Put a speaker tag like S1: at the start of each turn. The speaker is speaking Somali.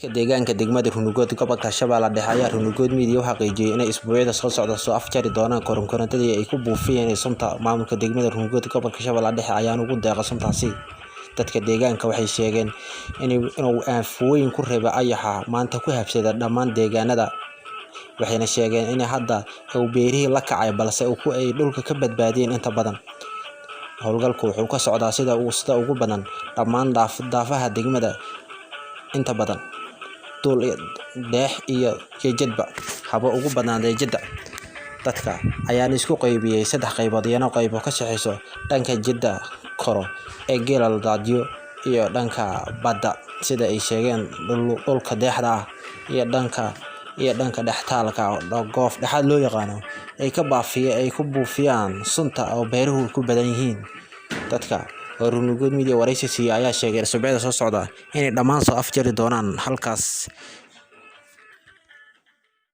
S1: deegaanka degmada Runugood gobolka Shabeellaha Dhexe ayaa Runugood Media u xaqiijiyay inay isbuucyada soo socda soo afjari doonaan korontadii ay ku buufiyeen sunta. Maamulka degmada Runugood gobolka Shabeellaha Dhexe ayaa ugu deeqay suntaasi. Dadka deegaanka waxay sheegeen inuu aafooyin ku reebay ayaxa maanta ku habsada dhammaan deegaanada, waxayna sheegeen in hadda uu beerihii la kacay balse ay dhulka ka badbaadeen inta badan. Howlgalku wuxuu ka socdaa sida ugu badan dhammaan daafaha degmada inta badan dul deex iyo jeedba haba ugu badnaadee jidda. Dadka ayaa isku qaybiyay 3 qaybood iyana qaybo ka shaqeyso dhanka jidda koro ee geelal daadiyo iyo dhanka badda sida ay sheegeen dhulka deexda ah iyo dhanka dhextaalka goof dhaxal loo yaqaano ay ku buufiyaan sunta oo beeruhu ku badan yihiin. Dadka Runugood Media wareysi ayaa sheegay suuqyada soo socda inay dhammaan soo afjari doonaan halkaas